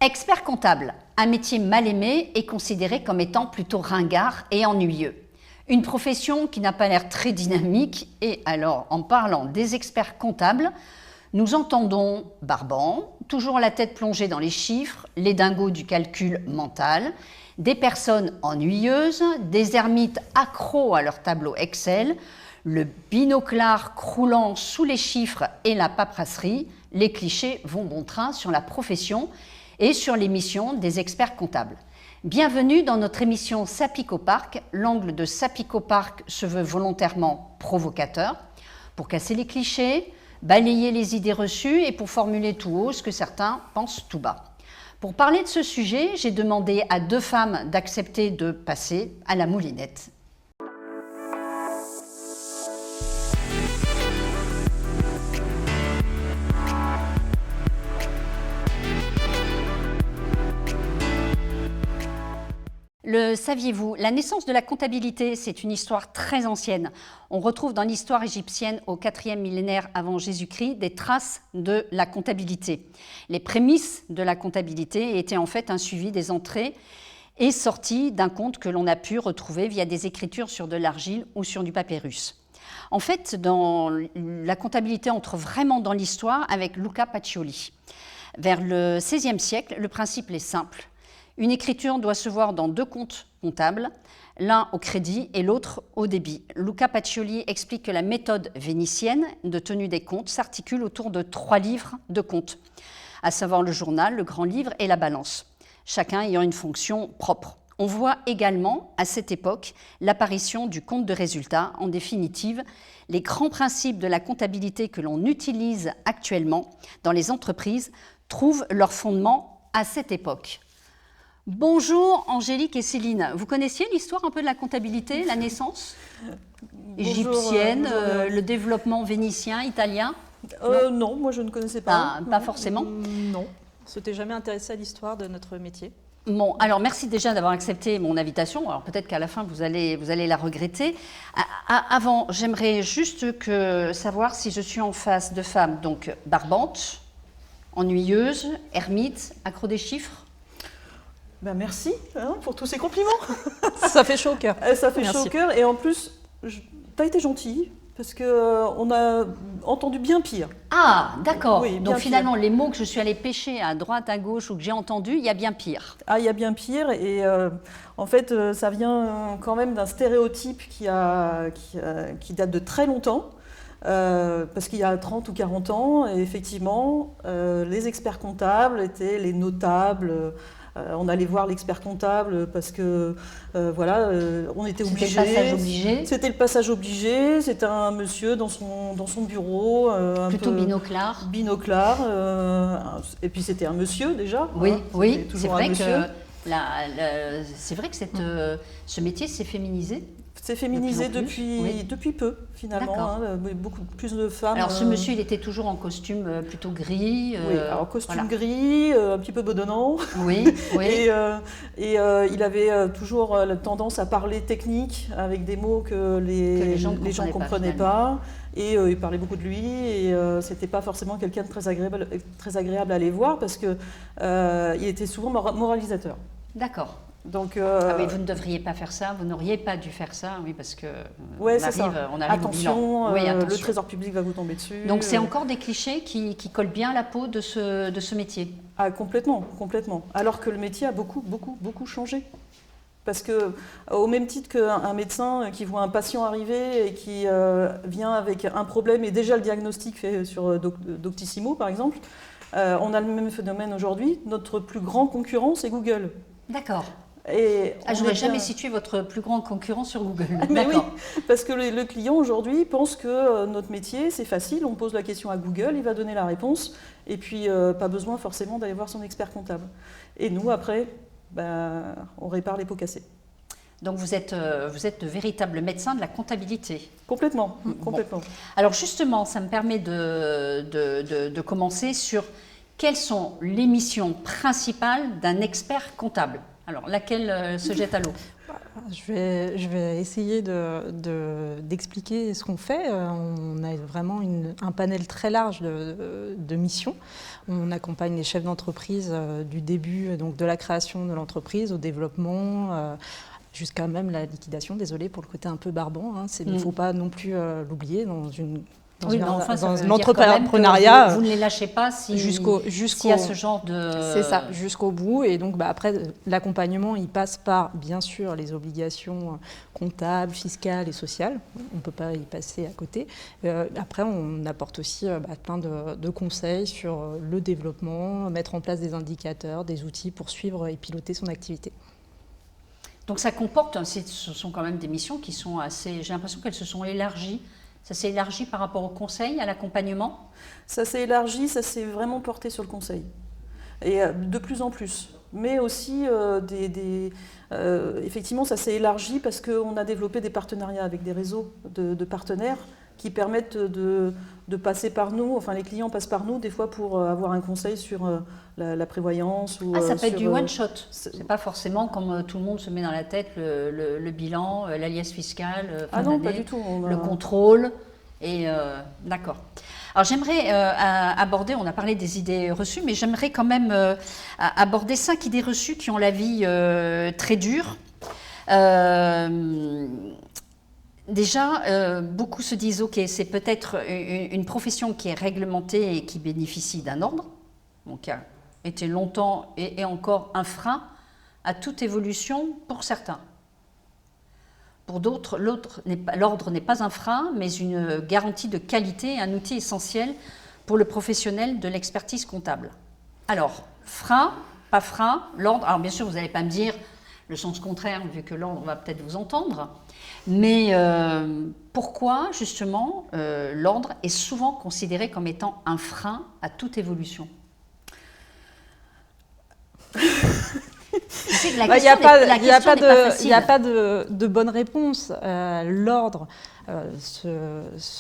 Expert comptable, un métier mal aimé et considéré comme étant plutôt ringard et ennuyeux. Une profession qui n'a pas l'air très dynamique et alors, en parlant des experts comptables, nous entendons barbants, toujours la tête plongée dans les chiffres, les dingos du calcul mental, des personnes ennuyeuses, des ermites accros à leur tableau Excel, le binoclard croulant sous les chiffres et la paperasserie. Les clichés vont bon train sur la profession et sur les missions des experts comptables. Bienvenue dans notre émission Sapico Park. L'angle de Sapico Park se veut volontairement provocateur pour casser les clichés, balayer les idées reçues et pour formuler tout haut ce que certains pensent tout bas. Pour parler de ce sujet, j'ai demandé à deux femmes d'accepter de passer à la moulinette. Le saviez-vous, la naissance de la comptabilité, c'est une histoire très ancienne. On retrouve dans l'histoire égyptienne au 4e millénaire avant Jésus-Christ des traces de la comptabilité. Les prémices de la comptabilité étaient en fait un suivi des entrées et sorties d'un compte que l'on a pu retrouver via des écritures sur de l'argile ou sur du papyrus. En fait, la comptabilité entre vraiment dans l'histoire avec Luca Pacioli. Vers le XVIe siècle, le principe est simple. Une écriture doit se voir dans deux comptes comptables, l'un au crédit et l'autre au débit. Luca Pacioli explique que la méthode vénitienne de tenue des comptes s'articule autour de 3 livres de comptes, à savoir le journal, le grand livre et la balance, chacun ayant une fonction propre. On voit également, à cette époque, l'apparition du compte de résultat. En définitive, les grands principes de la comptabilité que l'on utilise actuellement dans les entreprises trouvent leur fondement à cette époque. Bonjour Angélique et Céline, vous connaissiez l'histoire un peu de la comptabilité, la naissance égyptienne, le développement vénitien, italien? Non, moi je ne connaissais pas. Pas forcément? Non, on s'était jamais intéressé à l'histoire de notre métier. Bon, alors merci déjà d'avoir accepté mon invitation. Alors peut-être qu'à la fin vous allez la regretter. Avant, j'aimerais juste savoir si je suis en face de femmes donc barbantes, ennuyeuses, ermites, accro des chiffres. Ben merci pour tous ces compliments. Ça fait chaud au cœur. Ça fait chaud au cœur et en plus, tu as été gentille parce qu'on a entendu bien pire. Ah, d'accord. Oui, donc finalement, pire. Les mots que je suis allée pêcher à droite, à gauche ou que j'ai entendus, il y a bien pire. Ah, il y a bien pire et en fait, ça vient quand même d'un stéréotype qui date de très longtemps. Parce qu'il y a 30 ou 40 ans, et effectivement, les experts comptables étaient les notables. On allait voir l'expert comptable parce que on était obligé. C'était le passage obligé. C'était le passage obligé. C'était un monsieur dans son bureau. Plutôt binoclard. Binoclard. Et puis c'était un monsieur déjà. Oui, oui. C'est vrai que c'est vrai que ce métier s'est féminisé. C'est féminisé depuis peu, finalement. Beaucoup plus de femmes. Alors, ce monsieur, il était toujours en costume plutôt gris. Oui, alors costume gris, un petit peu bedonnant. Oui, oui. et il avait toujours la tendance à parler technique avec des mots que les gens ne comprenaient pas. Et il parlait beaucoup de lui et c'était pas forcément quelqu'un de très agréable à aller voir parce que il était souvent moralisateur. D'accord. Donc, mais vous ne devriez pas faire ça, vous n'auriez pas dû faire ça, oui, parce que on arrive attention, au bilan. Le trésor public va vous tomber dessus. Donc c'est encore des clichés qui collent bien à la peau de ce métier. Ah, complètement. Alors que le métier a beaucoup changé. Parce que, au même titre qu'un médecin qui voit un patient arriver et qui vient avec un problème et déjà le diagnostic fait sur Doctissimo, par exemple, on a le même phénomène aujourd'hui. Notre plus grand concurrent, c'est Google. D'accord. Je n'aurais jamais situé votre plus grand concurrent sur Google. Mais oui, parce que le client aujourd'hui pense que notre métier, c'est facile, on pose la question à Google, il va donner la réponse, et puis pas besoin forcément d'aller voir son expert comptable. Et nous, après, on répare les pots cassés. Donc vous êtes de véritables médecins de la comptabilité. Complètement. Bon. Alors justement, ça me permet de commencer sur quelles sont les missions principales d'un expert comptable. Alors, laquelle se jette à l'eau? Je vais essayer d'expliquer ce qu'on fait. On a vraiment un panel très large de missions. On accompagne les chefs d'entreprise du début, donc de la création de l'entreprise au développement, jusqu'à même la liquidation. Désolée pour le côté un peu barbant. Il ne faut pas non plus l'oublier dans l'entrepreneuriat. Vous ne les lâchez pas s'il y a ce genre de... C'est ça, jusqu'au bout. Et donc après, l'accompagnement, il passe par, bien sûr, les obligations comptables, fiscales et sociales. On ne peut pas y passer à côté. Après, on apporte aussi plein de conseils sur le développement, mettre en place des indicateurs, des outils pour suivre et piloter son activité. Donc ça comporte, ce sont quand même des missions qui sont assez... J'ai l'impression qu'elles se sont élargies. Ça s'est élargi par rapport au conseil, à l'accompagnement ? Ça s'est élargi, ça s'est vraiment porté sur le conseil. Et de plus en plus. Mais aussi, effectivement, ça s'est élargi parce qu'on a développé des partenariats avec des réseaux de partenaires qui permettent de passer par nous, enfin les clients passent par nous des fois pour avoir un conseil sur la prévoyance. Ça peut être du one-shot, c'est pas forcément comme tout le monde se met dans la tête le bilan, l'alias fiscal, non, pas du tout. Le contrôle, d'accord. Alors j'aimerais aborder, on a parlé des idées reçues, mais j'aimerais quand même aborder 5 idées reçues qui ont la vie très dure. Déjà, beaucoup se disent, ok, c'est peut-être une profession qui est réglementée et qui bénéficie d'un ordre, donc qui a été longtemps et encore un frein à toute évolution pour certains. Pour d'autres, l'ordre n'est pas un frein, mais une garantie de qualité, un outil essentiel pour le professionnel de l'expertise comptable. Alors, frein, pas frein, l'ordre, alors bien sûr, vous n'allez pas me dire le sens contraire, vu que l'ordre va peut-être vous entendre, mais pourquoi, justement, l'ordre est souvent considéré comme étant un frein à toute évolution ? Il n'y a pas de bonne réponse. L'ordre,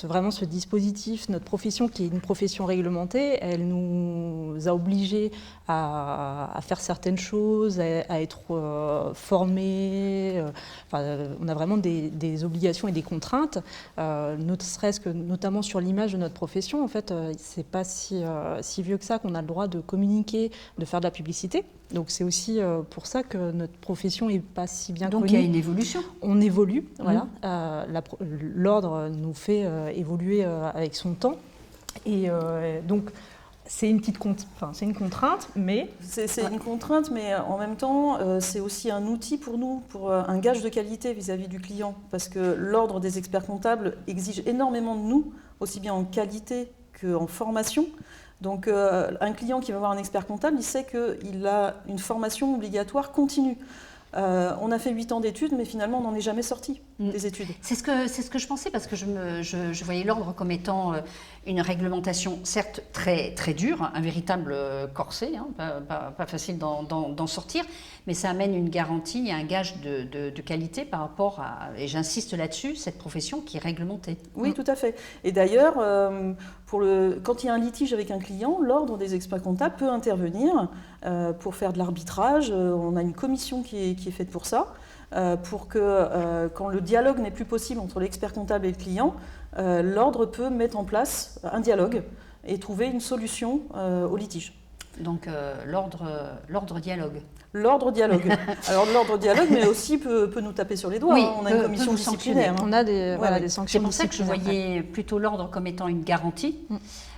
vraiment ce dispositif, notre profession qui est une profession réglementée, elle nous a obligés à faire certaines choses, à être formés. On a vraiment des obligations et des contraintes, ne serait-ce que notamment sur l'image de notre profession. En fait, c'est pas si vieux que ça qu'on a le droit de communiquer, de faire de la publicité. Donc c'est aussi pour ça que notre profession n'est pas si bien connue. Donc il y a une évolution. On évolue, voilà. L'ordre nous fait évoluer avec son temps. Et donc c'est une contrainte, mais... C'est une contrainte, mais en même temps, c'est aussi un outil pour nous, pour un gage de qualité vis-à-vis du client. Parce que l'ordre des experts comptables exige énormément de nous, aussi bien en qualité qu'en formation. Donc un client qui va voir un expert comptable, il sait qu'il a une formation obligatoire continue. On a fait 8 ans d'études, mais finalement, on n'en est jamais sorti des études. C'est ce que je pensais, parce que je voyais l'ordre comme étant une réglementation, certes très, très dure, un véritable corset, pas facile d'en sortir, mais ça amène une garantie et un gage de qualité par rapport à, et j'insiste là-dessus, cette profession qui est réglementée. Oui, tout à fait. Et d'ailleurs, quand il y a un litige avec un client, l'ordre des experts comptables peut intervenir pour faire de l'arbitrage. On a une commission qui est faite pour ça, pour que quand le dialogue n'est plus possible entre l'expert comptable et le client, l'ordre peut mettre en place un dialogue et trouver une solution au litige. Donc l'ordre dialogue. L'ordre dialogue. Alors l'ordre dialogue, mais aussi peut nous taper sur les doigts. Oui, on a une commission disciplinaire. On a des sanctions. C'est pour ça que je voyais plutôt l'ordre comme étant une garantie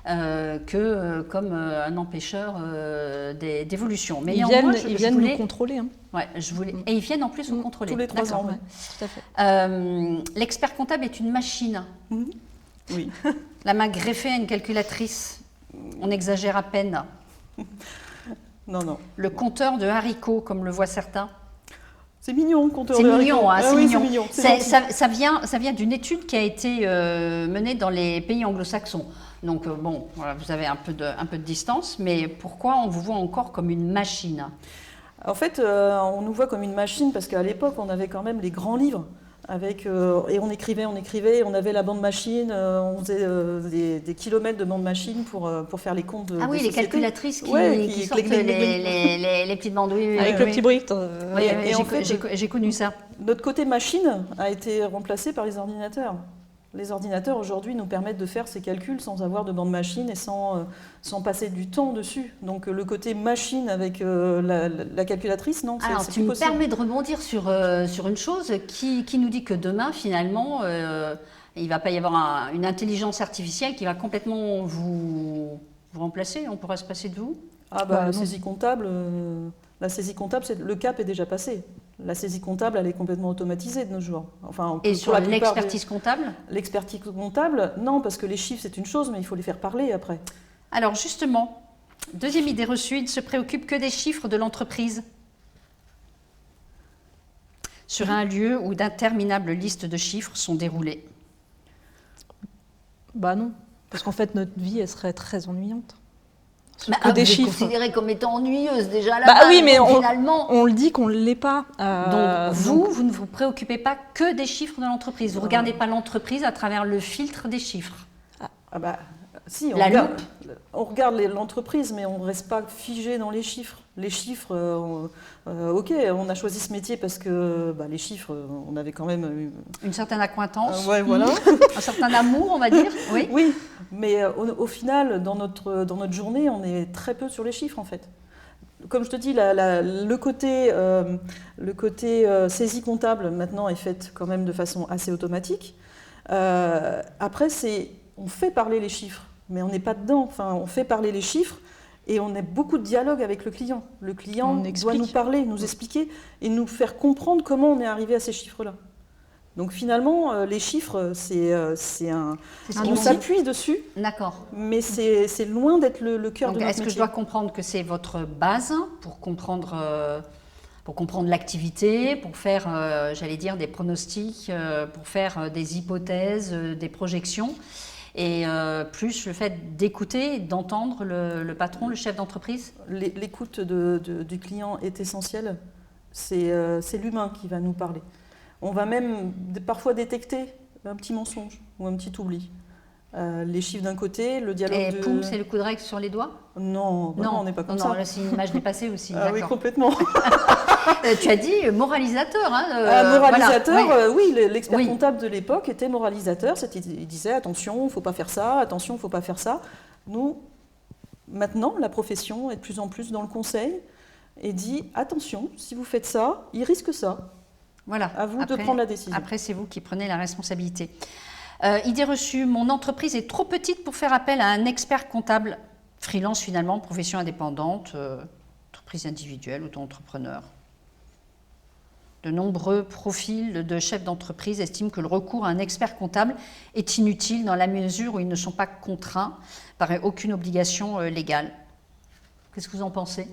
que comme un empêcheur d'évolution. Mais ils viennent nous contrôler. Ouais, et ils viennent en plus nous contrôler. Tous les 3 ans. Ouais. Tout à fait. L'expert comptable est une machine. Oui. La main greffée à une calculatrice. On exagère à peine. Non. Le compteur de haricots, comme le voient certains. C'est mignon, compteur de haricots. C'est mignon. Ça vient d'une étude qui a été menée dans les pays anglo-saxons. Donc voilà, vous avez un peu de distance, mais pourquoi on vous voit encore comme une machine ? En fait, on nous voit comme une machine parce qu'à l'époque, on avait quand même les grands livres. Et on écrivait, on avait la bande machine, on faisait des kilomètres de bande machine pour faire les comptes Ah oui, des les sociétés. calculatrices qui sortent les petites bandes. Oui, avec le petit bruit. Oui, en fait, j'ai connu ça. Notre côté machine a été remplacé par les ordinateurs. Les ordinateurs aujourd'hui nous permettent de faire ces calculs sans avoir de bande machine et sans passer du temps dessus. Donc le côté machine avec la calculatrice, non, c'est plus possible. Alors tu me permets de rebondir sur une chose qui nous dit que demain finalement il ne va pas y avoir une intelligence artificielle qui va complètement vous remplacer, on pourra se passer de vous. Ah bah, la saisie comptable, le cap est déjà passé. La saisie comptable, elle est complètement automatisée de nos jours. Enfin, et sur l'expertise comptable ? L'expertise comptable, non, parce que les chiffres, c'est une chose, mais il faut les faire parler après. Alors justement, deuxième idée reçue, il ne se préoccupe que des chiffres de l'entreprise. Sur un lieu où d'interminables listes de chiffres sont déroulées. Bah non, parce qu'en fait, notre vie, elle serait très ennuyante. Vous êtes considérée comme étant ennuyeuse déjà là. Bah oui, mais finalement, on le dit qu'on ne l'est pas. Donc vous ne vous préoccupez pas que des chiffres de l'entreprise. Vous ne regardez pas l'entreprise à travers le filtre des chiffres. Ah bah si, on regarde l'entreprise, mais on ne reste pas figé dans les chiffres. Les chiffres, ok, on a choisi ce métier parce que les chiffres, on avait quand même une certaine accointance, ouais, voilà. Un certain amour, on va dire. Oui, oui, mais au final, dans notre journée, on est très peu sur les chiffres en fait. Comme je te dis, le côté saisie comptable maintenant est fait quand même de façon assez automatique. Après, on fait parler les chiffres, mais on n'est pas dedans. Enfin, on fait parler les chiffres. Et on a beaucoup de dialogue avec le client. Le client doit nous parler, nous expliquer et nous faire comprendre comment on est arrivé à ces chiffres-là. Donc finalement, les chiffres, on s'appuie dessus, d'accord. Mais c'est loin d'être le cœur de notre métier. Est-ce que je dois comprendre que c'est votre base pour comprendre l'activité, pour faire, j'allais dire, des pronostics, pour faire des hypothèses, des projections ? Et plus le fait d'écouter, d'entendre le patron, le chef d'entreprise ? L'écoute du client est essentielle. C'est l'humain qui va nous parler. On va même parfois détecter un petit mensonge ou un petit oubli. Les chiffres d'un côté, le dialogue et poum, c'est le coup de règle sur les doigts ? Non, on n'est pas comme ça. Non, là c'est une image dépassée aussi. Ah oui, complètement. Tu as dit moralisateur. Moralisateur, voilà. Oui, l'expert comptable de l'époque était moralisateur. Il disait attention, il ne faut pas faire ça, attention, il ne faut pas faire ça. Nous, maintenant, la profession est de plus en plus dans le conseil et dit attention, si vous faites ça, il risque ça. Voilà. À vous de prendre la décision. Après, c'est vous qui prenez la responsabilité. Idée reçue, mon entreprise est trop petite pour faire appel à un expert comptable. Freelance finalement, profession indépendante, entreprise individuelle, auto-entrepreneur. De nombreux profils de chefs d'entreprise estiment que le recours à un expert comptable est inutile dans la mesure où ils ne sont pas contraints par aucune obligation légale. Qu'est-ce que vous en pensez ?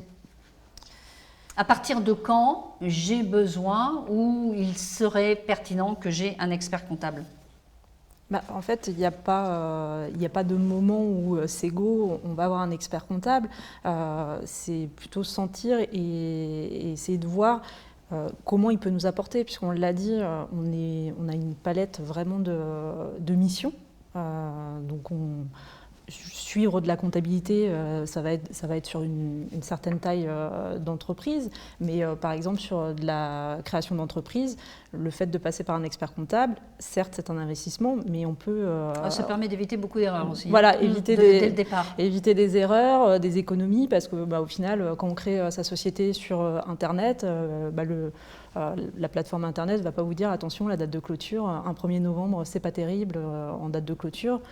À partir de quand j'ai besoin ou il serait pertinent que j'ai un expert comptable ? En fait, il n'y a pas de moment où c'est go, on va avoir un expert comptable. C'est plutôt sentir et essayer de voir comment il peut nous apporter, puisqu'on l'a dit, on a une palette vraiment de missions. Donc, suivre de la comptabilité, ça va être sur une certaine taille d'entreprise, mais par exemple sur de la création d'entreprise, le fait de passer par un expert comptable, certes c'est un investissement, mais on peut... ça permet d'éviter beaucoup d'erreurs aussi. Voilà, éviter dès le départ. Éviter des erreurs, des économies, parce que au final, quand on crée sa société sur Internet, la plateforme Internet ne va pas vous dire attention, la date de clôture, un 1er novembre, c'est pas terrible en date de clôture.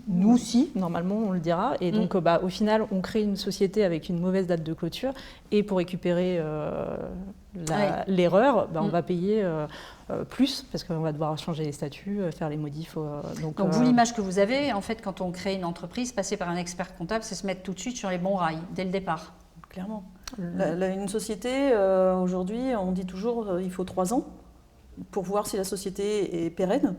Nous aussi, normalement, on le dira. Et donc, au final, on crée une société avec une mauvaise date de clôture. Et pour récupérer l'erreur, on va payer plus, parce qu'on va devoir changer les statuts, faire les modifs. Donc vous, l'image que vous avez, en fait, quand on crée une entreprise, passer par un expert comptable, c'est se mettre tout de suite sur les bons rails, dès le départ. Clairement. Une société, aujourd'hui, on dit toujours il faut 3 ans pour voir si la société est pérenne,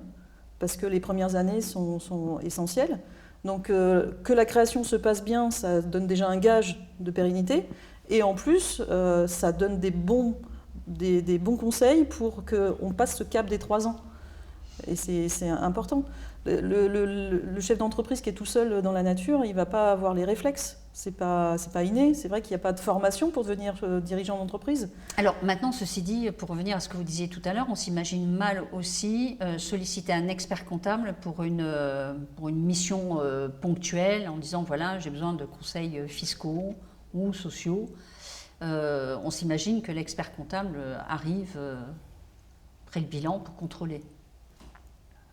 parce que les premières années sont essentielles. Donc que la création se passe bien, ça donne déjà un gage de pérennité, et en plus, ça donne des bons des bons conseils pour qu'on passe ce cap des 3 ans. Et c'est important. Le chef d'entreprise qui est tout seul dans la nature, il ne va pas avoir les réflexes. C'est pas inné. C'est vrai qu'il n'y a pas de formation pour devenir dirigeant d'entreprise. Alors maintenant, ceci dit, pour revenir à ce que vous disiez tout à l'heure, on s'imagine mal aussi solliciter un expert comptable pour une mission ponctuelle en disant voilà, j'ai besoin de conseils fiscaux ou sociaux. On s'imagine que l'expert comptable arrive après le bilan pour contrôler.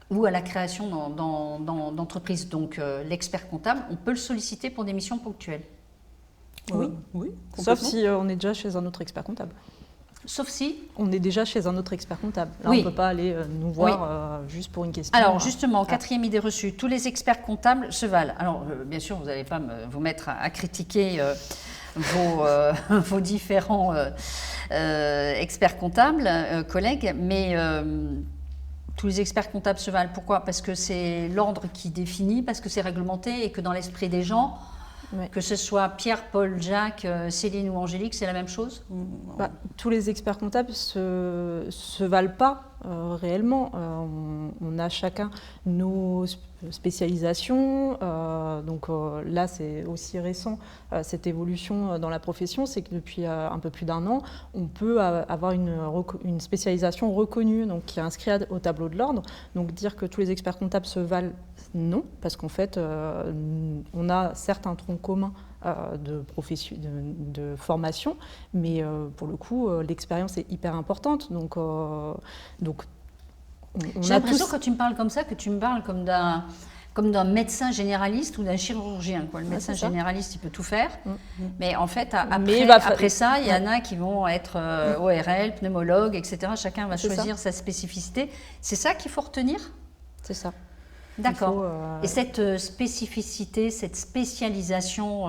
Ou à la création d'entreprises. Donc l'expert comptable, on peut le solliciter pour des missions ponctuelles. Oui. Sauf si on est déjà chez un autre expert comptable. Sauf si on est déjà chez un autre expert comptable. Là, oui. On ne peut pas aller nous voir juste pour une question. Alors justement, 4e idée reçue, tous les experts comptables se valent. Alors bien sûr, vous n'allez pas vous mettre à critiquer vos différents experts comptables, collègues, mais tous les experts comptables se valent. Pourquoi ? Parce que c'est l'ordre qui définit, parce que c'est réglementé et que dans l'esprit des gens, que ce soit Pierre, Paul, Jacques, Céline ou Angélique, c'est la même chose ? Tous les experts comptables se valent pas réellement. On a chacun nos spécialisations. Donc là, c'est aussi récent, cette évolution dans la profession, c'est que depuis un peu plus d'1 an, on peut avoir une spécialisation reconnue, donc qui est inscrite au tableau de l'ordre. Donc dire que tous les experts comptables se valent, non, parce qu'en fait, on a certes un tronc commun de formation, mais pour le coup, l'expérience est hyper importante. Donc j'ai l'impression, quand tu me parles comme ça, que tu me parles comme d'un médecin généraliste ou d'un chirurgien. Le médecin généraliste, il peut tout faire, mais en fait, après ça, il y en a qui vont être ORL, pneumologue, etc. Chacun va choisir sa spécificité. C'est ça qu'il faut retenir ? C'est ça. D'accord. Et cette spécificité, cette spécialisation,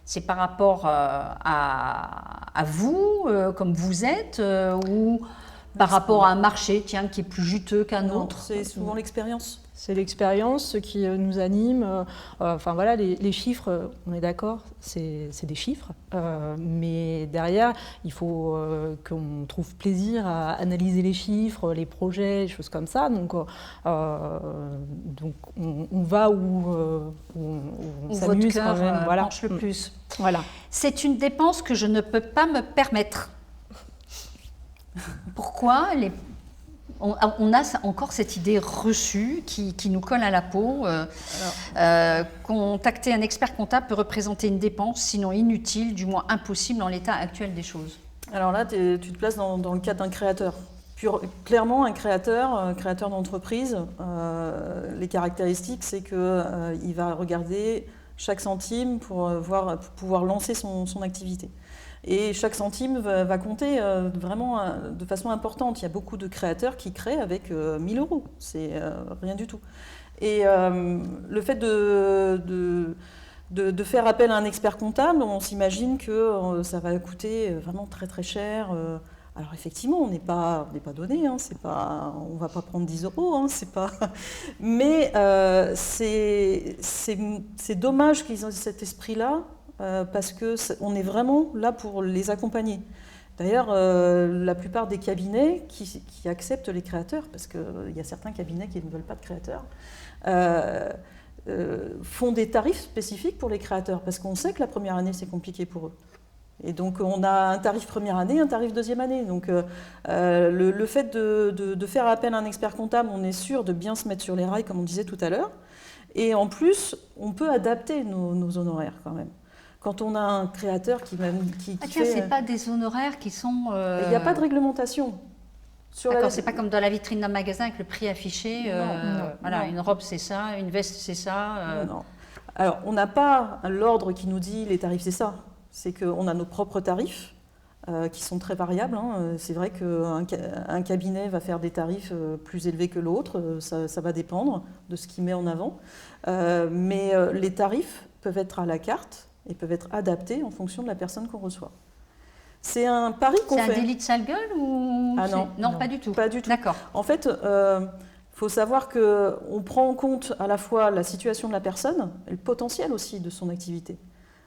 c'est par rapport à vous, comme vous êtes, ou par rapport à un marché, qui est plus juteux qu'un autre ? C'est souvent l'expérience. C'est l'expérience, ce qui nous anime. Enfin voilà, les chiffres, on est d'accord, c'est des chiffres. Mais derrière, il faut qu'on trouve plaisir à analyser les chiffres, les projets, des choses comme ça. Donc on va où on s'amuse quand même. Voilà. Penche le plus. Voilà. C'est une dépense que je ne peux pas me permettre. Pourquoi on a encore cette idée reçue qui nous colle à la peau. Contacter un expert comptable peut représenter une dépense, sinon inutile, du moins impossible en l'état actuel des choses. Alors là, tu te places dans le cadre d'un créateur. Clairement, un créateur d'entreprise, les caractéristiques, c'est qu'il va regarder chaque centime pour pouvoir lancer son activité. Et chaque centime va compter vraiment de façon importante. Il y a beaucoup de créateurs qui créent avec 1 000 €. C'est rien du tout. Et le fait de faire appel à un expert comptable, on s'imagine que ça va coûter vraiment très très cher. Alors effectivement, on n'est pas donné, on ne va pas prendre 10 €, c'est pas. Mais c'est dommage qu'ils aient cet esprit-là. Parce qu'on est vraiment là pour les accompagner. D'ailleurs, la plupart des cabinets qui acceptent les créateurs, parce qu'il y a certains cabinets qui ne veulent pas de créateurs, font des tarifs spécifiques pour les créateurs, parce qu'on sait que la première année, c'est compliqué pour eux. Et donc, on a un tarif première année, un tarif deuxième année. Donc, le fait de faire appel à un expert comptable, on est sûr de bien se mettre sur les rails, comme on disait tout à l'heure. Et en plus, on peut adapter nos honoraires quand même. Quand on a un créateur qui tiens, c'est pas des honoraires qui sont... Il n'y a pas de réglementation. D'accord, c'est pas comme dans la vitrine d'un magasin avec le prix affiché. Non. Une robe c'est ça, une veste c'est ça. Non. Alors, on n'a pas l'ordre qui nous dit les tarifs c'est ça. C'est qu'on a nos propres tarifs qui sont très variables. C'est vrai qu'un cabinet va faire des tarifs plus élevés que l'autre. Ça va dépendre de ce qu'il met en avant. Mais les tarifs peuvent être à la carte et peuvent être adaptés en fonction de la personne qu'on reçoit. C'est un pari qu'on fait. C'est un délit de sale gueule ou... Ah non, non, pas du tout. Pas du tout. D'accord. En fait, il faut savoir qu'on prend en compte à la fois la situation de la personne et le potentiel aussi de son activité.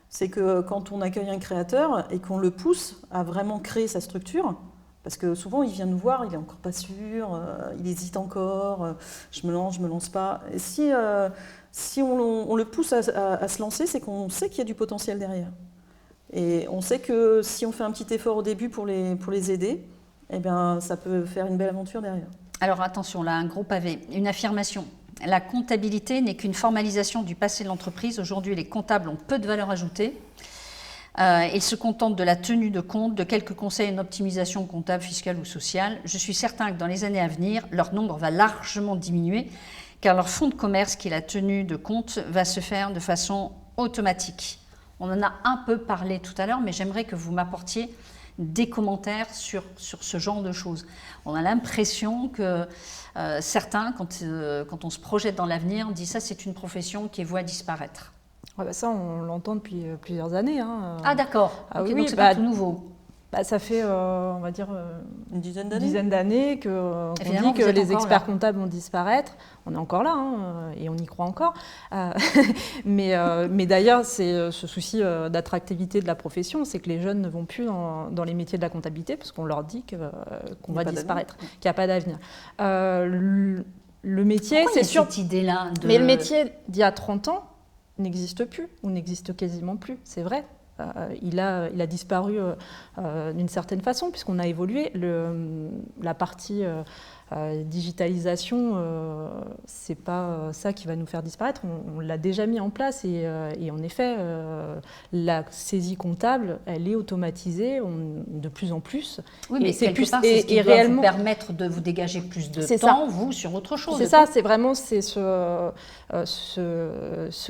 C'est que quand on accueille un créateur et qu'on le pousse à vraiment créer sa structure, Parce que souvent, il vient nous voir, il n'est encore pas sûr, il hésite encore, je me lance pas. Et si on le pousse à se lancer, c'est qu'on sait qu'il y a du potentiel derrière. Et on sait que si on fait un petit effort au début pour les aider, eh bien, ça peut faire une belle aventure derrière. Alors attention, là, un gros pavé, une affirmation. La comptabilité n'est qu'une formalisation du passé de l'entreprise. Aujourd'hui, les comptables ont peu de valeur ajoutée. Ils se contentent de la tenue de compte, de quelques conseils en optimisation comptable, fiscale ou sociale. Je suis certain que dans les années à venir, leur nombre va largement diminuer, car leur fonds de commerce, qui est la tenue de compte, va se faire de façon automatique. On en a un peu parlé tout à l'heure, mais j'aimerais que vous m'apportiez des commentaires sur ce genre de choses. On a l'impression que certains, quand on se projette dans l'avenir, disent ça, c'est une profession qui est vouée à disparaître. Ouais, bah ça, on l'entend depuis plusieurs années. Hein. Ah d'accord, ah, okay, oui, donc c'est pas tout nouveau. Ça fait, on va dire, une dizaine d'années qu'on dit que les experts comptables vont disparaître. On est encore là, hein, et on y croit encore. Mais d'ailleurs, c'est ce souci d'attractivité de la profession, c'est que les jeunes ne vont plus dans les métiers de la comptabilité parce qu'on leur dit qu'on va disparaître, qu'il n'y a pas d'avenir. Le métier, c'est sûr. Cette idée-là Mais le métier d'il y a 30 ans n'existe plus, ou n'existe quasiment plus, c'est vrai. Il a disparu d'une certaine façon, puisqu'on a évolué. La partie digitalisation, c'est pas ça qui va nous faire disparaître. On l'a déjà mis en place et en effet, la saisie comptable, elle est automatisée de plus en plus. Oui, mais c'est plus c'est ce qui doit réellement vous permettre de vous dégager plus de temps, vous, sur autre chose. C'est ça, c'est vraiment ce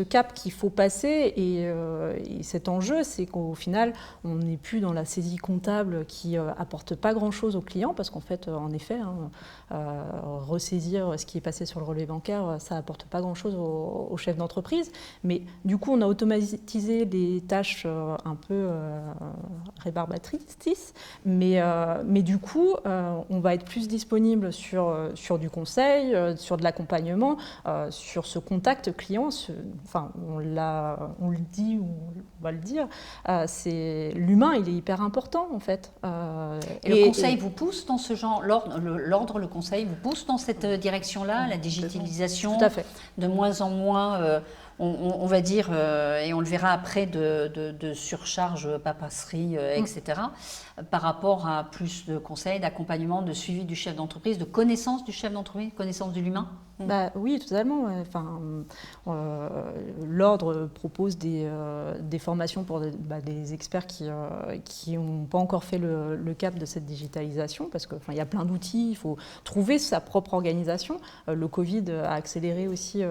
cap qu'il faut passer et cet enjeu, c'est qu'au final, on n'est plus dans la saisie comptable qui apporte pas grand-chose aux clients, parce qu'en fait, en effet, ressaisir ce qui est passé sur le relevé bancaire, ça apporte pas grand-chose aux chefs d'entreprise. Mais du coup, on a automatisé des tâches un peu rébarbatrices, mais du coup, on va être plus disponible sur du conseil, sur de l'accompagnement, sur ce contact client. Enfin, on le dit ou on va le dire, c'est l'humain, il est hyper important en fait. Et le conseil vous pousse dans ce genre, le conseil vous pousse dans cette direction-là, la digitalisation, tout à fait. De moins en moins, on va dire, et on le verra après, de surcharge, papasserie, etc., par rapport à plus de conseils, d'accompagnement, de suivi du chef d'entreprise, de connaissance du chef d'entreprise, connaissance de l'humain. Oui, totalement. Enfin, l'Ordre propose des formations pour des experts qui n'ont pas encore fait le cap de cette digitalisation, parce qu'il y a plein d'outils, il faut trouver sa propre organisation. Le Covid a accéléré aussi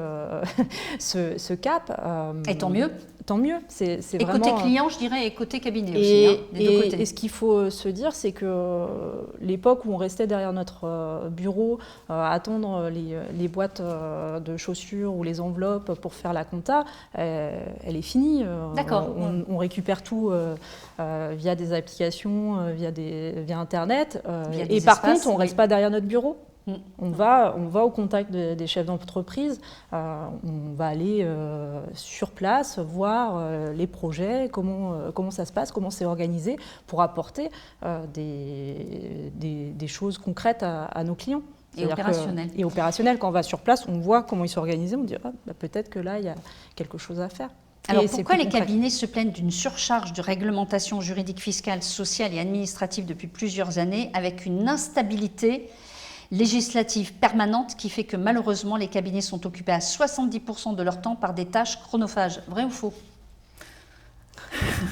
ce cap. Et tant mieux. Tant mieux. C'est et vraiment, côté client, je dirais, et côté cabinet aussi, des deux côtés. Et ce qu'il faut se dire, c'est que l'époque où on restait derrière notre bureau à attendre les boîtes de chaussures ou les enveloppes pour faire la compta, elle est finie. D'accord. On récupère tout via des applications, via Internet. Et par contre, on ne reste pas derrière notre bureau. On va au contact des chefs d'entreprise, on va aller sur place, voir les projets, comment ça se passe, comment c'est organisé, pour apporter des choses concrètes à nos clients. Et opérationnelles. Et opérationnelles, quand on va sur place, on voit comment ils sont organisés, on dit peut-être que là, il y a quelque chose à faire. Alors pourquoi les cabinets se plaignent d'une surcharge de réglementation juridique, fiscale, sociale et administrative depuis plusieurs années, avec une instabilité législative permanente qui fait que malheureusement les cabinets sont occupés à 70% de leur temps par des tâches chronophages. Vrai ou faux?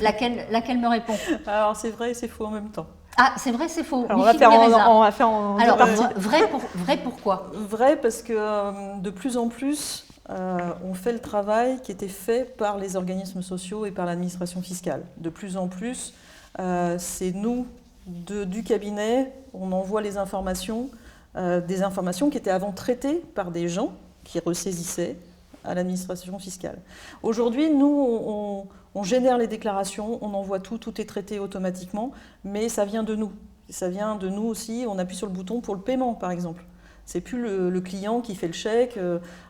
Laquelle me répond? Alors c'est vrai et c'est faux en même temps. Ah, c'est vrai, c'est faux. Alors, on va faire en Alors, vrai pourquoi? Vrai parce que de plus en plus, on fait le travail qui était fait par les organismes sociaux et par l'administration fiscale. De plus en plus, c'est nous, du cabinet, on envoie les informations, des informations qui étaient avant traitées par des gens qui ressaisissaient à l'administration fiscale. Aujourd'hui, nous, on génère les déclarations, on envoie tout est traité automatiquement, mais ça vient de nous. Ça vient de nous aussi, on appuie sur le bouton pour le paiement, par exemple. C'est plus le client qui fait le chèque,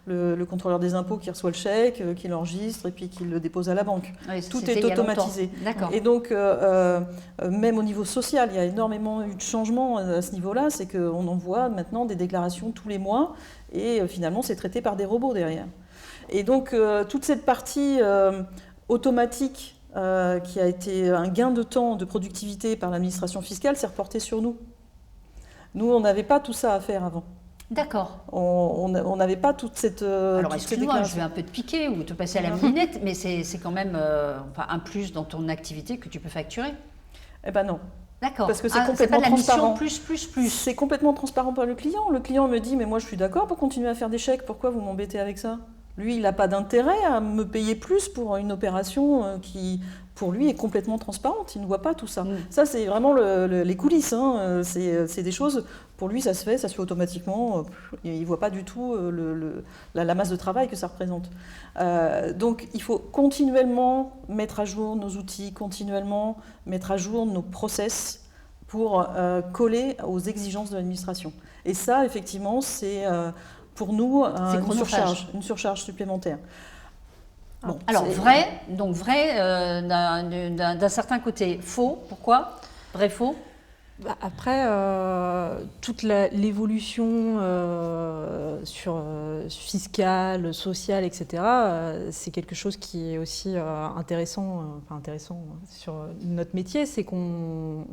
le contrôleur des impôts qui reçoit le chèque, qui l'enregistre et puis qui le dépose à la banque. Oui, tout est automatisé. Et donc, même au niveau social, il y a énormément eu de changements à ce niveau-là. C'est qu'on envoie maintenant des déclarations tous les mois et finalement, c'est traité par des robots derrière. Et donc, toute cette partie automatique qui a été un gain de temps, de productivité par l'administration fiscale, s'est reportée sur nous. Nous, on n'avait pas tout ça à faire avant. D'accord. On n'avait pas toute cette... Alors, excuse-moi, je vais un peu te piquer ou te passer à la moulinette, mais c'est quand même un plus dans ton activité que tu peux facturer. Eh ben non. D'accord. Parce que c'est complètement pas de la transparent. Mission plus. C'est complètement transparent par le client. Le client me dit, mais moi je suis d'accord pour continuer à faire des chèques, pourquoi vous m'embêtez avec ça ? Lui, il n'a pas d'intérêt à me payer plus pour une opération qui, pour lui, est complètement transparente. Il ne voit pas tout ça. Ça, c'est vraiment les coulisses. Hein. C'est des choses, pour lui, ça se fait automatiquement. Il ne voit pas du tout la masse de travail que ça représente. Donc, il faut continuellement mettre à jour nos outils, continuellement mettre à jour nos process pour coller aux exigences de l'administration. Et ça, effectivement, c'est... pour nous, une surcharge supplémentaire. Bon, alors, vrai d'un certain côté. Faux, pourquoi ? Vrai, faux ? Après, toute l'évolution fiscale, sociale, etc., c'est quelque chose qui est aussi intéressant sur notre métier, c'est qu'on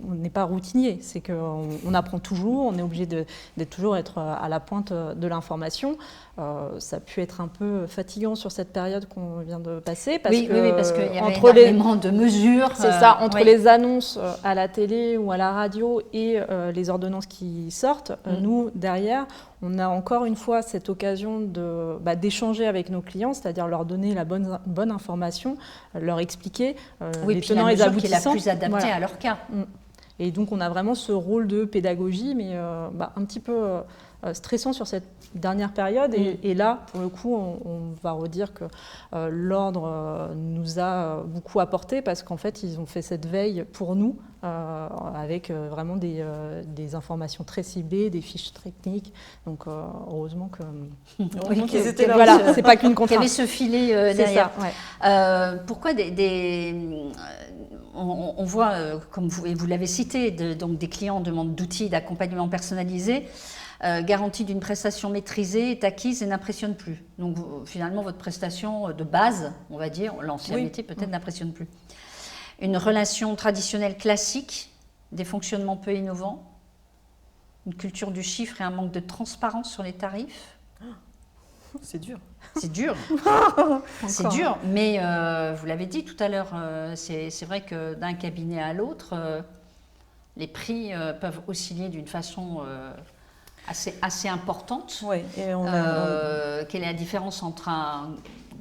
n'est pas routinier, c'est qu'on apprend toujours, on est obligé d'être toujours à la pointe de l'information. Ça a pu être un peu fatigant sur cette période qu'on vient de passer. Parce qu'il y avait énormément de mesures. C'est ça, entre les annonces à la télé ou à la radio et les ordonnances qui sortent, nous, derrière, on a encore une fois cette occasion d'échanger avec nos clients, c'est-à-dire leur donner la bonne information, leur expliquer les tenants et les aboutissants. Qui est la plus adaptée à leur cas. Et donc, on a vraiment ce rôle de pédagogie, mais un petit peu stressant sur cette dernière période. Et là, pour le coup, on va redire que l'ordre nous a beaucoup apporté parce qu'en fait, ils ont fait cette veille pour nous avec vraiment des informations très ciblées, des fiches techniques. Donc, heureusement qu'ils étaient là. Voilà, c'est pas qu'une contrainte. Il y avait ce filet derrière. Ça, ouais. Pourquoi on voit, comme vous l'avez cité, donc des clients demandent d'outils d'accompagnement personnalisé. Garantie d'une prestation maîtrisée est acquise et n'impressionne plus. Donc finalement, votre prestation de base, on va dire, l'ancien métier peut-être n'impressionne plus. Une relation traditionnelle classique, des fonctionnements peu innovants, une culture du chiffre et un manque de transparence sur les tarifs. C'est dur. C'est dur. C'est dur, mais vous l'avez dit tout à l'heure, c'est vrai que d'un cabinet à l'autre, les prix peuvent osciller d'une façon assez importante. Oui, et quelle est la différence entre un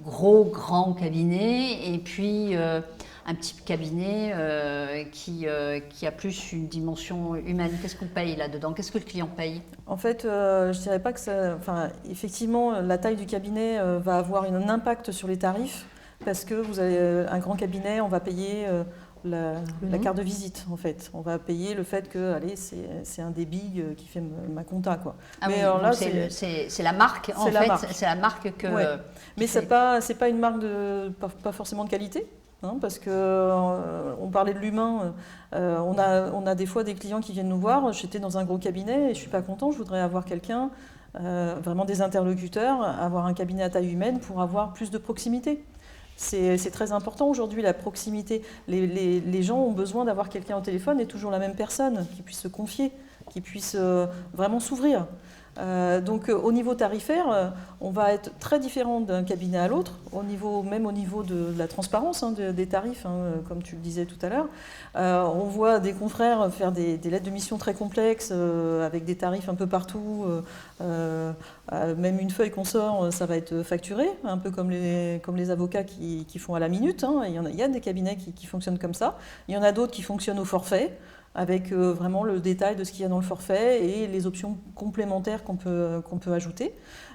grand cabinet et puis un petit cabinet qui a plus une dimension humaine? Qu'est-ce qu'on paye là-dedans? Qu'est-ce que le client paye? En fait, je ne dirais pas que ça... Enfin, effectivement, la taille du cabinet va avoir un impact sur les tarifs parce que vous avez un grand cabinet, on va payer... la carte de visite, en fait. On va payer le fait que, allez, c'est un des bigs qui fait ma compta, quoi. Ah mais oui, alors là, c'est la marque, en fait. C'est la marque que... Ouais. Mais c'est pas une marque pas forcément de qualité, hein, parce qu'on parlait de l'humain. On a des fois des clients qui viennent nous voir. J'étais dans un gros cabinet et je ne suis pas content. Je voudrais avoir quelqu'un, vraiment des interlocuteurs, avoir un cabinet à taille humaine pour avoir plus de proximité. C'est très important aujourd'hui, la proximité. Les gens ont besoin d'avoir quelqu'un au téléphone et toujours la même personne qui puisse se confier, qui puisse vraiment s'ouvrir. Donc au niveau tarifaire, on va être très différent d'un cabinet à l'autre, même au niveau de la transparence des tarifs, comme tu le disais tout à l'heure. On voit des confrères faire des lettres de mission très complexes avec des tarifs un peu partout. Même une feuille qu'on sort, ça va être facturé, un peu comme les avocats qui font à la minute. Il y a des cabinets qui fonctionnent comme ça. Il y en a d'autres qui fonctionnent au forfait, avec vraiment le détail de ce qu'il y a dans le forfait et les options complémentaires qu'on peut ajouter.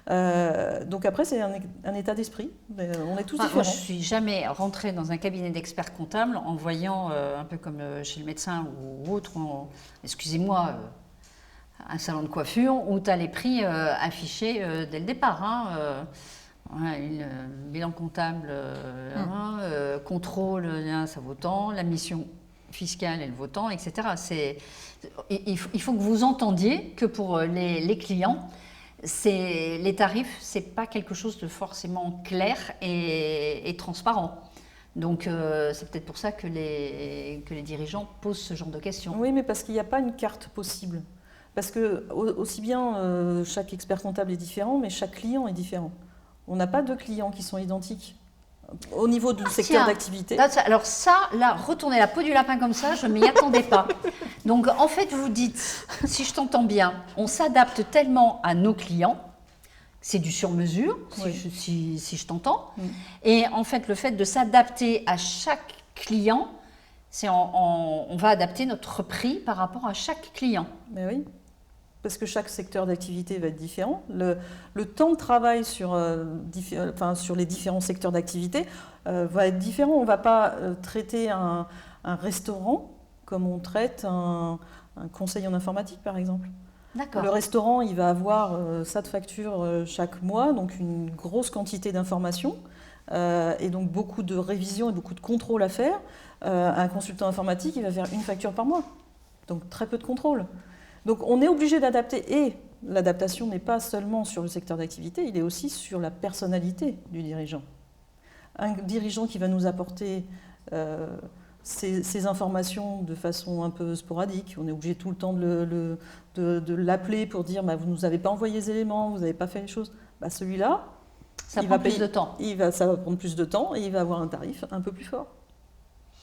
Donc après, c'est un état d'esprit. On est tous différents. Moi, je ne suis jamais rentrée dans un cabinet d'experts comptables en voyant, un peu comme chez le médecin ou autre, excusez-moi, un salon de coiffure où tu as les prix affichés dès le départ. Hein, bilan comptable, contrôle, ça vaut tant, la mission fiscale, elle vaut tant, etc. Il faut que vous entendiez que pour les clients, les tarifs, ce n'est pas quelque chose de forcément clair et transparent. Donc, c'est peut-être pour ça que les dirigeants posent ce genre de questions. Oui, mais parce qu'il n'y a pas une carte possible. Parce que, aussi bien chaque expert comptable est différent, mais chaque client est différent. On n'a pas de clients qui sont identiques au niveau du secteur d'activité. Alors ça, là, retourner la peau du lapin comme ça, je ne m'y attendais pas. Donc, en fait, vous dites, si je t'entends bien, on s'adapte tellement à nos clients, c'est du sur-mesure, si je t'entends. Et en fait, le fait de s'adapter à chaque client, on va adapter notre prix par rapport à chaque client. Mais oui. Parce que chaque secteur d'activité va être différent. Le temps de travail sur les différents secteurs d'activité va être différent. On ne va pas traiter un restaurant comme on traite un conseil en informatique, par exemple. D'accord. Le restaurant, il va avoir ça de facture chaque mois, donc une grosse quantité d'informations et donc beaucoup de révisions et beaucoup de contrôles à faire. Un consultant informatique, il va faire une facture par mois, donc très peu de contrôle. Donc on est obligé d'adapter, et l'adaptation n'est pas seulement sur le secteur d'activité, il est aussi sur la personnalité du dirigeant. Un dirigeant qui va nous apporter ces informations de façon un peu sporadique, on est obligé tout le temps de l'appeler pour dire vous ne nous avez pas envoyé les éléments, vous n'avez pas fait les choses. Celui-là, ça prend plus de temps. Ça va prendre plus de temps et il va avoir un tarif un peu plus fort.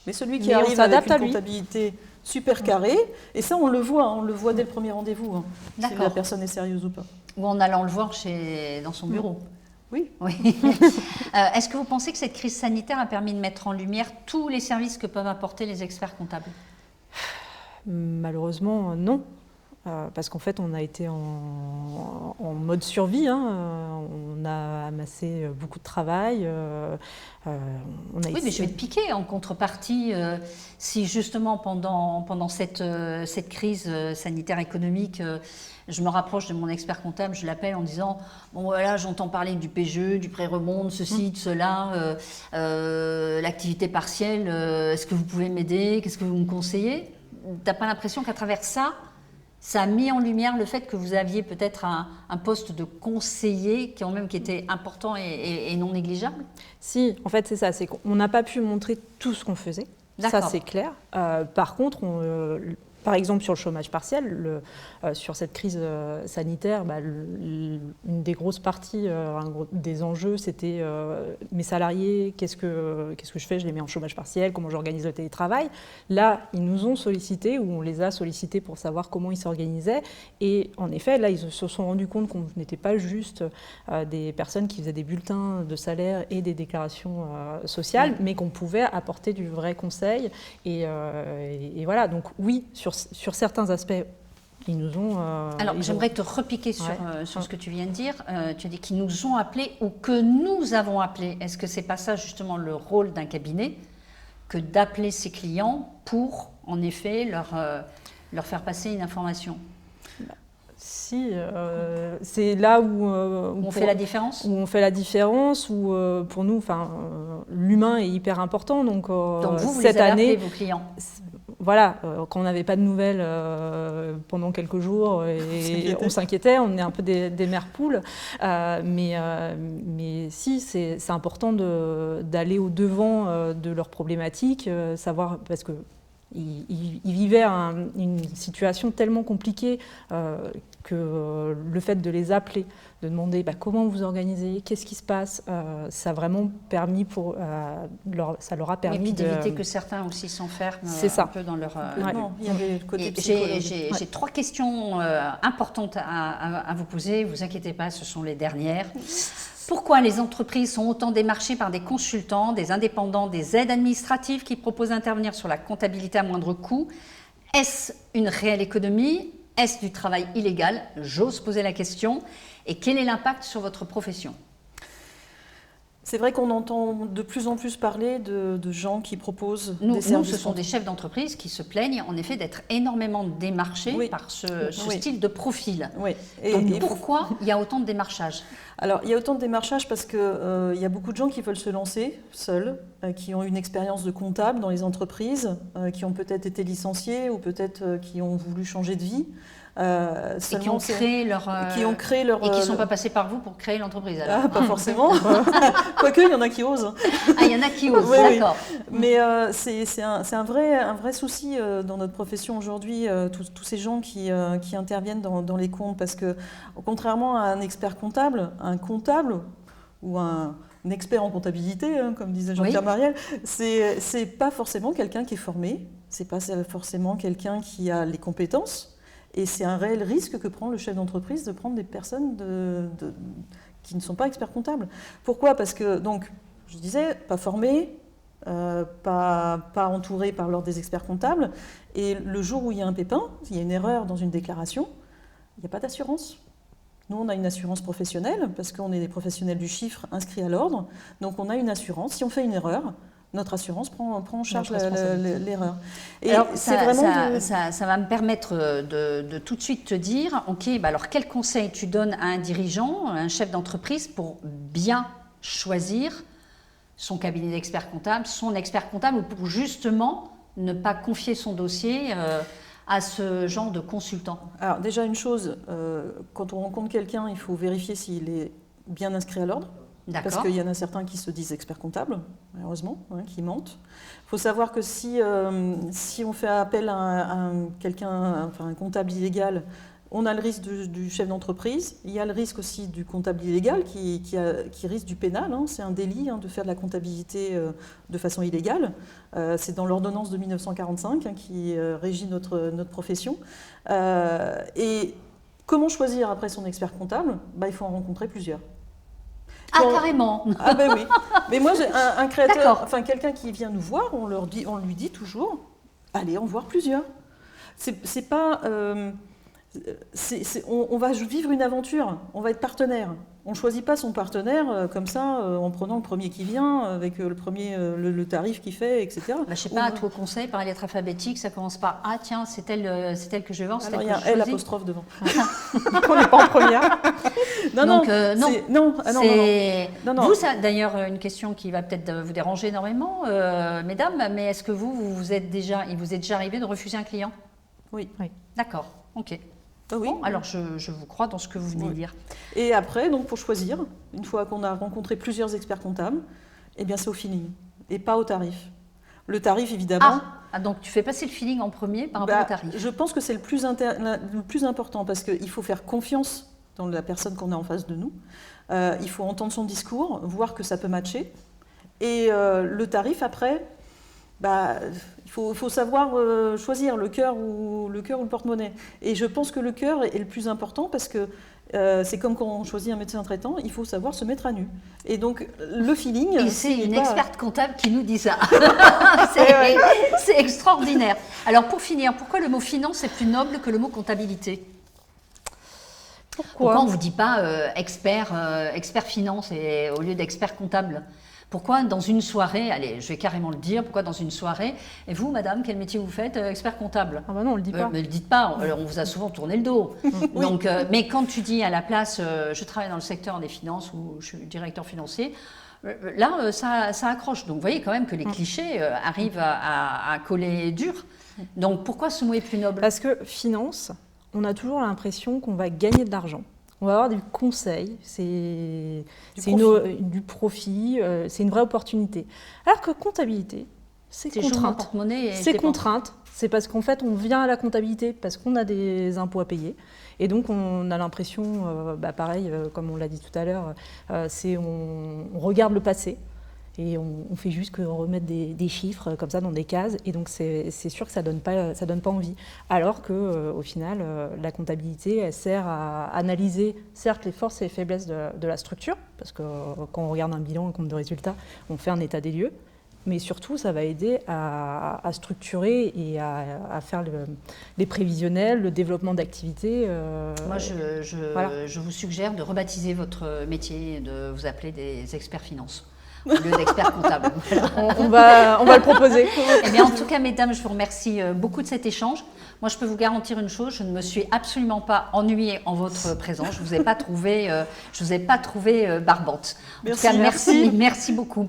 Mais celui qui arrive avec une comptabilité super carrée, et ça on le voit dès le premier rendez-vous, si la personne est sérieuse ou pas. Ou en allant le voir dans son bureau. Oui. Est-ce que vous pensez que cette crise sanitaire a permis de mettre en lumière tous les services que peuvent apporter les experts comptables ? Malheureusement, non. Parce qu'en fait, on a été en mode survie. On a amassé beaucoup de travail. Mais je vais te piquer en contrepartie. Si justement, pendant cette crise sanitaire économique, je me rapproche de mon expert comptable, je l'appelle en disant « Bon voilà, j'entends parler du PGE, du pré-remonte, ceci, de cela, l'activité partielle, est-ce que vous pouvez m'aider? Qu'est-ce que vous me conseillez ?» T'as pas l'impression qu'à travers ça a mis en lumière le fait que vous aviez peut-être un poste de conseiller qui était important et non négligeable? Si, en fait c'est ça, c'est qu'on n'a pas pu montrer tout ce qu'on faisait, ça c'est clair. Par contre, par exemple sur le chômage partiel, sur cette crise sanitaire, une des grosses parties des enjeux, c'était mes salariés, qu'est-ce que je fais? Je les mets en chômage partiel, comment j'organise le télétravail. Là, ils nous ont sollicités, ou on les a sollicités pour savoir comment ils s'organisaient. Et en effet, là, ils se sont rendus compte qu'on n'était pas juste des personnes qui faisaient des bulletins de salaire et des déclarations sociales, mais qu'on pouvait apporter du vrai conseil. Et voilà, donc oui, sur certains aspects, ils nous ont... Alors, j'aimerais te repiquer sur ce que tu viens de dire. Tu as dit qu'ils nous ont appelés ou que nous avons appelés. Est-ce que ce n'est pas ça, justement, le rôle d'un cabinet, que d'appeler ses clients pour, en effet, leur faire passer une information? Si, c'est là où on fait la différence. Où on fait la différence, où pour nous, l'humain est hyper important. Donc vous cette les avez année, appelés, vos clients. Voilà, quand on n'avait pas de nouvelles pendant quelques jours, et on s'inquiétait, on est un peu des mères poules. Mais si, c'est important d'aller au-devant de leurs problématiques, savoir, parce que ils vivaient une situation tellement compliquée que le fait de les appeler, de demander comment vous organisez, qu'est-ce qui se passe, ça a vraiment permis ça leur a permis d'éviter que certains aussi s'enferment un peu dans leur... Il y avait le côté psychologique. J'ai 3 questions importantes à vous poser, ne vous inquiétez pas, ce sont les dernières. Pourquoi les entreprises sont autant démarchées par des consultants, des indépendants, des aides administratives qui proposent d'intervenir sur la comptabilité à moindre coût? Est-ce une réelle économie? Est-ce du travail illégal? J'ose poser la question. Et quel est l'impact sur votre profession? C'est vrai qu'on entend de plus en plus parler de gens qui proposent des services. Nous, ce sont des chefs d'entreprise qui se plaignent en effet d'être énormément démarchés par ce style de profil. Oui. Donc pourquoi il y a autant de démarchage ? Alors, il y a autant de démarchage parce qu'il y a beaucoup de gens qui veulent se lancer seuls, qui ont une expérience de comptable dans les entreprises, qui ont peut-être été licenciés ou peut-être qui ont voulu changer de vie. Et qui ont créé leur... Et qui ne sont pas passés par vous pour créer l'entreprise alors. Ah, pas forcément. Quoique, il y en a qui osent. Ah, il y en a qui osent, d'accord. Oui. Mais c'est un vrai souci dans notre profession aujourd'hui, tous ces gens qui interviennent dans les comptes, parce que contrairement à un expert comptable, un comptable ou un expert en comptabilité, comme disait Jean-Pierre Mariel, c'est pas forcément quelqu'un qui est formé, c'est pas forcément quelqu'un qui a les compétences. Et c'est un réel risque que prend le chef d'entreprise de prendre des personnes qui ne sont pas experts comptables. Pourquoi ? Parce que, donc, je disais, pas formés, pas entourés par l'ordre des experts comptables. Et le jour où il y a un pépin, s'il y a une erreur dans une déclaration, il n'y a pas d'assurance. Nous, on a une assurance professionnelle, parce qu'on est des professionnels du chiffre inscrits à l'ordre. Donc, on a une assurance. Si on fait une erreur, notre assurance prend en charge l'erreur. Et alors, ça va me permettre de tout de suite te dire, ok, alors quel conseil tu donnes à un dirigeant, à un chef d'entreprise pour bien choisir son cabinet d'expert comptable, son expert comptable, ou pour justement ne pas confier son dossier à ce genre de consultant ? Alors déjà une chose, quand on rencontre quelqu'un, il faut vérifier s'il est bien inscrit à l'ordre. Parce qu'il y en a certains qui se disent experts comptables, malheureusement, qui mentent. Il faut savoir que si on fait appel à un comptable illégal, on a le risque du chef d'entreprise. Il y a le risque aussi du comptable illégal qui risque du pénal. C'est un délit de faire de la comptabilité de façon illégale. C'est dans l'ordonnance de 1945 qui régit notre profession. Et comment choisir après son expert comptable ? Il faut en rencontrer plusieurs. Ah, carrément. Ah ben oui. Mais moi, j'ai un créateur, quelqu'un qui vient nous voir, on lui dit toujours, allez en voir plusieurs. C'est pas, on va vivre une aventure, on va être partenaire. On ne choisit pas son partenaire comme ça, en prenant le premier qui vient, avec le tarif qu'il fait, etc. Je ne sais pas, à toi conseil, par lettre alphabétique, ça commence par A, tiens, c'est elle que je vais voir. Alors il y a un L apostrophe devant. On n'est pas en première. Non. Non. Vous, ça, d'ailleurs, une question qui va peut-être vous déranger énormément, mesdames, mais est-ce que il vous est déjà arrivé de refuser un client ? Oui. D'accord, ok. Oui. Bon, alors je vous crois dans ce que vous venez de dire. Et après, donc pour choisir, une fois qu'on a rencontré plusieurs experts comptables, c'est au feeling et pas au tarif. Le tarif, évidemment. Ah, donc tu fais passer le feeling en premier par rapport au tarif. Je pense que c'est le plus important parce qu'il faut faire confiance dans la personne qu'on a en face de nous. Il faut entendre son discours, voir que ça peut matcher. Et le tarif, après, il faut savoir choisir le cœur ou le porte-monnaie. Et je pense que le cœur est le plus important parce que c'est comme quand on choisit un médecin traitant, il faut savoir se mettre à nu. Et donc le feeling... Et c'est une experte comptable qui nous dit ça. C'est extraordinaire. Alors pour finir, pourquoi le mot finance est plus noble que le mot comptabilité ? Pourquoi on ne vous dit pas expert finance au lieu d'expert comptable ? Pourquoi dans une soirée, allez, je vais carrément le dire, pourquoi dans une soirée, et vous, madame, quel métier vous faites ? Expert comptable. Ah bah non, on ne le dit pas. Ne le dites pas, on vous a souvent tourné le dos. Oui. Donc, mais quand tu dis à la place, je travaille dans le secteur des finances ou je suis directeur financier, là, ça accroche. Donc, vous voyez quand même que les clichés arrivent à coller dur. Donc, pourquoi ce mot est plus noble ? Parce que finance, on a toujours l'impression qu'on va gagner de l'argent. On va avoir du conseil, du profit, c'est une vraie opportunité. Alors que comptabilité, c'est contrainte. C'est contrainte. C'est parce qu'en fait, on vient à la comptabilité parce qu'on a des impôts à payer. Et donc, on a l'impression, pareil, comme on l'a dit tout à l'heure, on regarde le passé. Et on fait juste que remettre des chiffres comme ça dans des cases. Et donc, c'est sûr que ça donne pas envie. Alors qu'au final, la comptabilité, elle sert à analyser, certes, les forces et les faiblesses de la structure. Parce que quand on regarde un bilan, un compte de résultats, on fait un état des lieux. Mais surtout, ça va aider à structurer et à faire les prévisionnels, le développement d'activités. Moi, je vous suggère de rebaptiser votre métier et de vous appeler des experts finance. au lieu d'expert comptable. Voilà. On va le proposer. Eh bien, en tout cas, mesdames, je vous remercie beaucoup de cet échange. Moi, je peux vous garantir une chose, je ne me suis absolument pas ennuyée en votre présence. Je ne vous ai pas trouvé, barbante. En tout cas, merci beaucoup.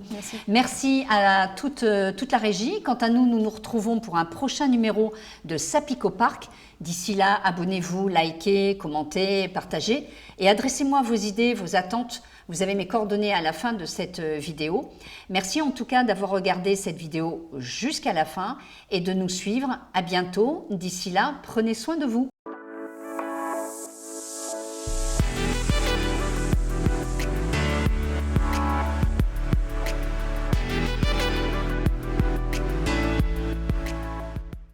Merci à toute la régie. Quant à nous, nous nous retrouvons pour un prochain numéro de Sapico Park. D'ici là, abonnez-vous, likez, commentez, partagez et adressez-moi vos idées, vos attentes. Vous avez mes coordonnées à la fin de cette vidéo. Merci en tout cas d'avoir regardé cette vidéo jusqu'à la fin et de nous suivre. À bientôt. D'ici là, prenez soin de vous.